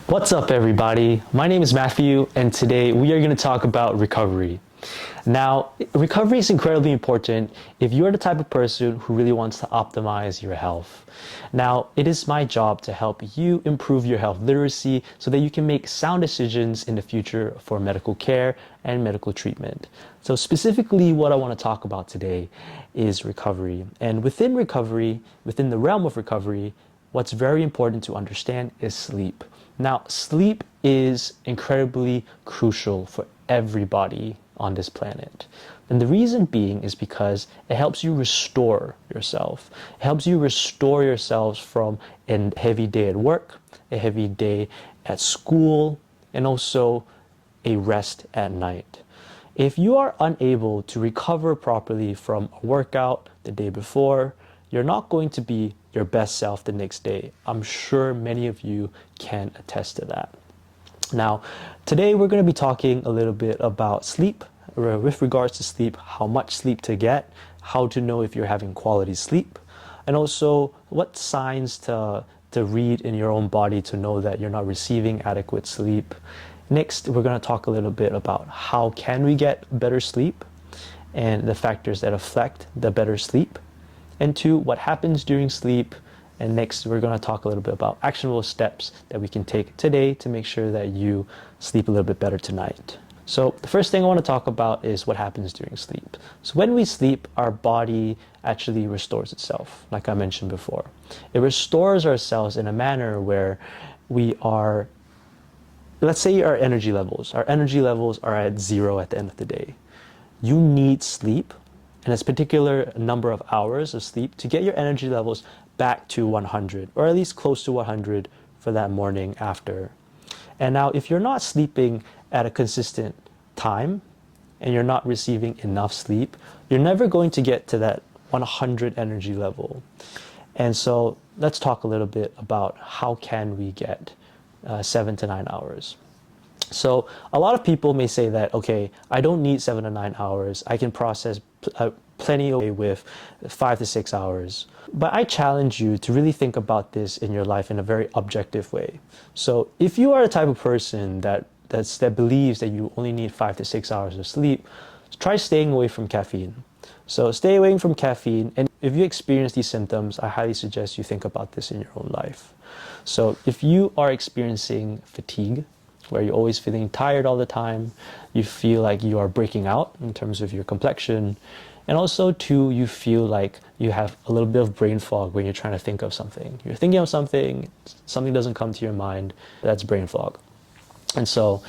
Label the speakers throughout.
Speaker 1: What's up, everybody? My name is Matthew, and today we are going to talk about recovery. Now, recovery is incredibly important if you're the type of person who really wants to optimize your health. Now, it is my job to help you improve your health literacy so that you can make sound decisions in the future for medical care and medical treatment. So specifically, what I want to talk about today is recovery. And within recovery, within the realm of recovery, what's very important to understand is sleep. Now, sleep is incredibly crucial for everybody on this planet. And the reason being is because it helps you restore yourself. It helps you restore yourselves from a heavy day at work, a heavy day at school, and also a rest at night. If you are unable to recover properly from a workout the day before, you're not going to be your best self the next day. I'm sure many of you can attest to that. Now, today we're going to be talking a little bit about sleep, with regards to sleep, how much sleep to get, how to know if you're having quality sleep, and also what signs to read in your own body to know that you're not receiving adequate sleep. Next, we're going to talk a little bit about how can we get better sleep and the factors that affect the better sleep. And two, what happens during sleep. And next, we're going to talk a little bit about actionable steps that we can take today to make sure that you sleep a little bit better tonight. So the first thing I want to talk about is what happens during sleep. So when we sleep, our body actually restores itself, like I mentioned before. It restores ourselves in a manner where we are, let's say our energy levels are at 0 at the end of the day. You need sleep, and it's a particular number of hours of sleep to get your energy levels back to 100, or at least close to 100 for that morning after. And now, if you're not sleeping at a consistent time and you're not receiving enough sleep, you're never going to get to that 100 energy level. And so let's talk a little bit about how can we get 7 to 9 hours. So a lot of people may say that, okay, I don't need 7 to 9 hours. I can process plenty away with 5 to 6 hours. But I challenge you to really think about this in your life in a very objective way. So if you are the type of person that believes that you only need 5 to 6 hours of sleep, try staying away from caffeine. So stay away from caffeine. And if you experience these symptoms, I highly suggest you think about this in your own life. So if you are experiencing fatigue, where you're always feeling tired all the time, you feel like you are breaking out in terms of your complexion, and also too, you feel like you have a little bit of brain fog when you're trying to think of something. You're thinking of something doesn't come to your mind, that's brain fog. And so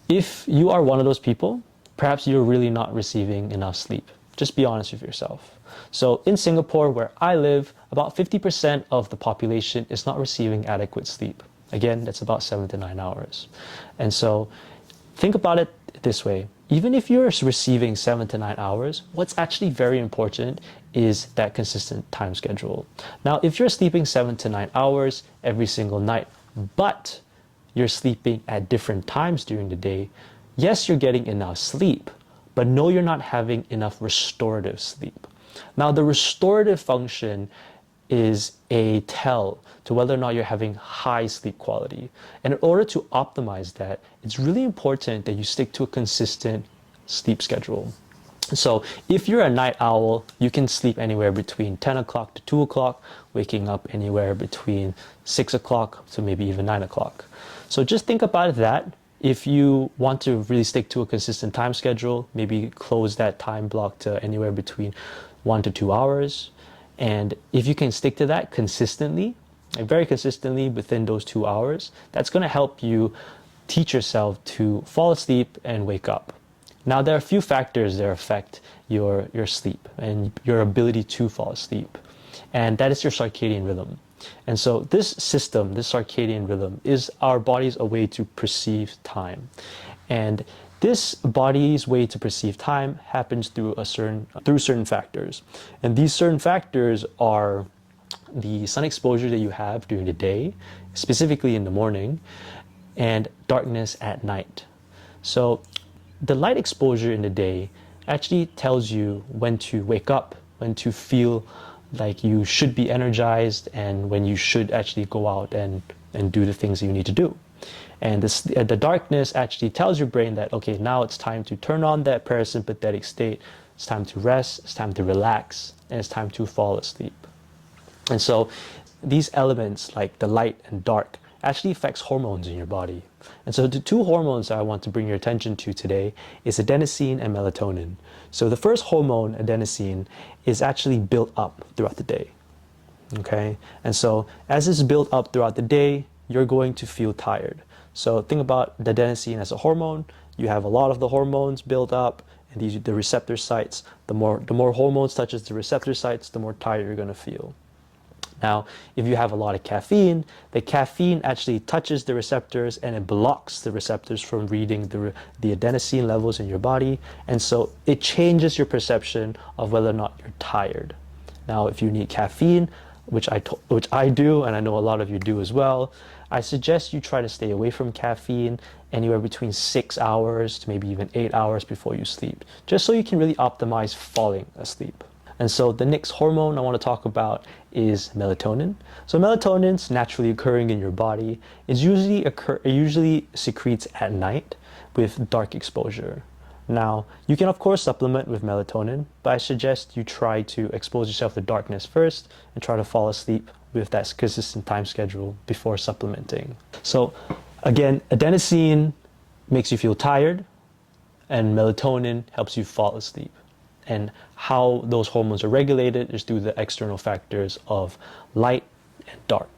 Speaker 1: if you are one of those people, perhaps you're really not receiving enough sleep. Just be honest with yourself. So in Singapore, where I live, about 50% of the population is not receiving adequate sleep. Again, that's about 7 to 9 hours. And so think about it this way. Even if you're receiving 7 to 9 hours, what's actually very important is that consistent time schedule. Now, if you're sleeping 7 to 9 hours every single night, but you're sleeping at different times during the day, yes, you're getting enough sleep, but no, you're not having enough restorative sleep. Now, the restorative function is a tell to whether or not you're having high sleep quality. And in order to optimize that, it's really important that you stick to a consistent sleep schedule. So if you're a night owl, you can sleep anywhere between 10 o'clock to 2 o'clock, waking up anywhere between 6 o'clock to maybe even 9 o'clock. So just think about that. If you want to really stick to a consistent time schedule, maybe close that time block to anywhere between 1 to 2 hours. And if you can stick to that consistently, and very consistently within those 2 hours, that's going to help you teach yourself to fall asleep and wake up. Now, there are a few factors that affect your sleep and your ability to fall asleep, and that is your circadian rhythm. And so this system, this circadian rhythm, is our body's a way to perceive time. And this body's way to perceive time happens through certain factors. And these certain factors are the sun exposure that you have during the day, specifically in the morning, and darkness at night. So the light exposure in the day actually tells you when to wake up, when to feel like you should be energized, and when you should actually go out and and do the things that you need to do. And the darkness actually tells your brain that, okay, now it's time to turn on that parasympathetic state. It's time to rest, it's time to relax, and it's time to fall asleep. And so these elements like the light and dark actually affects hormones in your body. And so the two hormones that I want to bring your attention to today is adenosine and melatonin. So the first hormone, adenosine, is actually built up throughout the day. Okay? And so as it's built up throughout the day, you're going to feel tired. So think about the adenosine as a hormone. You have a lot of the hormones built up, and the receptor sites. The more hormones touches the receptor sites, the more tired you're going to feel. Now, if you have a lot of caffeine, the caffeine actually touches the receptors and it blocks the receptors from reading the adenosine levels in your body. And so it changes your perception of whether or not you're tired. Now, if you need caffeine, which I do, and I know a lot of you do as well, I suggest you try to stay away from caffeine anywhere between 6 hours to maybe even 8 hours before you sleep, just so you can really optimize falling asleep. And so the next hormone I want to talk about is melatonin. So melatonin's naturally occurring in your body. It usually secretes at night with dark exposure. Now, you can of course supplement with melatonin, but I suggest you try to expose yourself to darkness first and try to fall asleep with that consistent time schedule before supplementing. So again, adenosine makes you feel tired and melatonin helps you fall asleep. And how those hormones are regulated is through the external factors of light and dark.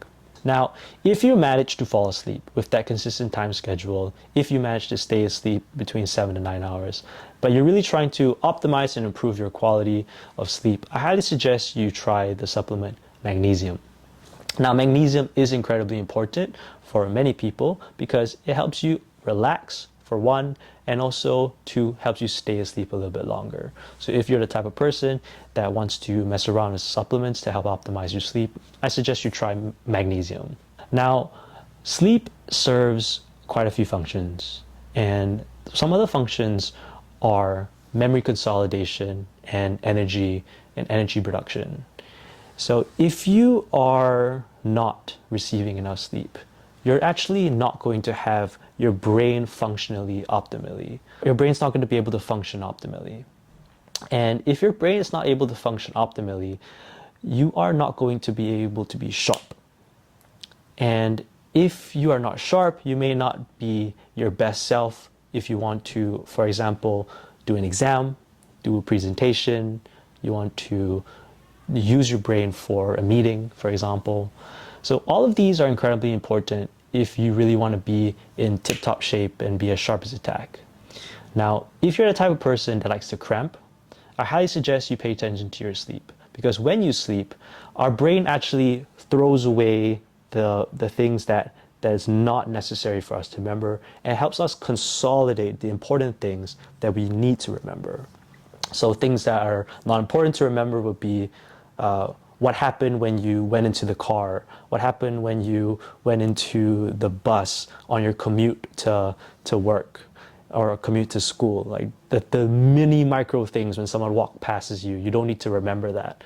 Speaker 1: Now, if you manage to fall asleep with that consistent time schedule, if you manage to stay asleep between 7 to 9 hours, but you're really trying to optimize and improve your quality of sleep, I highly suggest you try the supplement magnesium. Now, magnesium is incredibly important for many people because it helps you relax, for one, and also two, helps you stay asleep a little bit longer. So if you're the type of person that wants to mess around with supplements to help optimize your sleep, I suggest you try magnesium. Now, sleep serves quite a few functions, and some of the functions are memory consolidation and energy production. So if you are not receiving enough sleep, you're actually not going to have your brain functionally optimally. Your brain's not going to be able to function optimally. And if your brain is not able to function optimally, you are not going to be able to be sharp. And if you are not sharp, you may not be your best self if you want to, for example, do an exam, do a presentation, you want to use your brain for a meeting, for example. So all of these are incredibly important if you really want to be in tip-top shape and be as sharp as a tack. Now, if you're the type of person that likes to cramp, I highly suggest you pay attention to your sleep, because when you sleep, our brain actually throws away the things that is not necessary for us to remember, and it helps us consolidate the important things that we need to remember. So things that are not important to remember would be what happened when you went into the car, what happened when you went into the bus on your commute to work or a commute to school, like the mini micro things when someone walks past you don't need to remember that.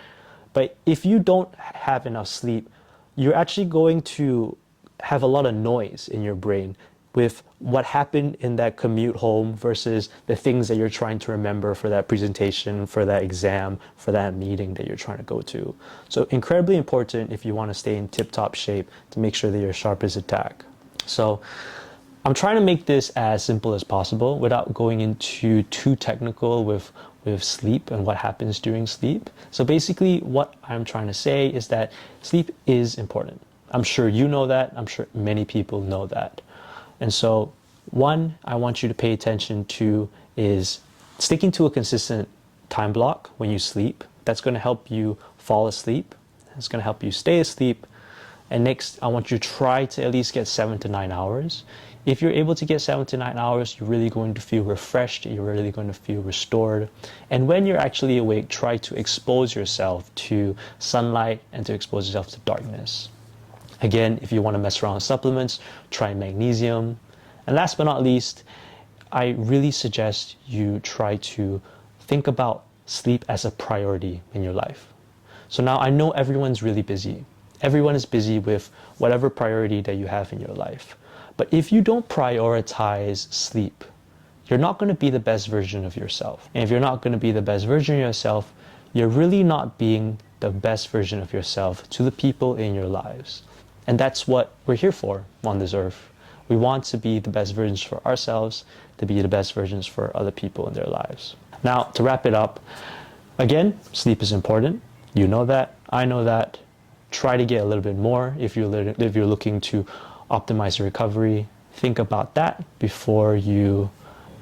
Speaker 1: But if you don't have enough sleep, you're actually going to have a lot of noise in your brain with what happened in that commute home versus the things that you're trying to remember for that presentation, for that exam, for that meeting that you're trying to go to. So incredibly important if you want to stay in tip-top shape to make sure that you're sharp as a tack. So I'm trying to make this as simple as possible without going into too technical with sleep and what happens during sleep. So basically what I'm trying to say is that sleep is important. I'm sure you know that. I'm sure many people know that. And so one I want you to pay attention to is sticking to a consistent time block when you sleep. That's going to help you fall asleep. It's going to help you stay asleep. And next, I want you to try to at least get 7 to 9 hours. If you're able to get 7 to 9 hours, you're really going to feel refreshed. You're really going to feel restored. And when you're actually awake, try to expose yourself to sunlight and to expose yourself to darkness. Again, if you want to mess around with supplements, try magnesium. And last but not least, I really suggest you try to think about sleep as a priority in your life. So now I know everyone's really busy. Everyone is busy with whatever priority that you have in your life. But if you don't prioritize sleep, you're not going to be the best version of yourself. And if you're not going to be the best version of yourself, you're really not being the best version of yourself to the people in your lives. And that's what we're here for on this earth. We want to be the best versions for ourselves, to be the best versions for other people in their lives. Now, to wrap it up, again, sleep is important. You know that. I know that. Try to get a little bit more if you're looking to optimize your recovery. Think about that before you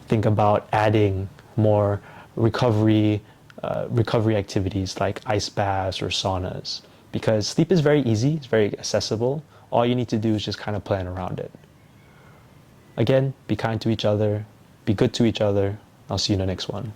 Speaker 1: think about adding more recovery activities like ice baths or saunas, because sleep is very easy, it's very accessible. All you need to do is just kind of plan around it. Again, be kind to each other, be good to each other. I'll see you in the next one.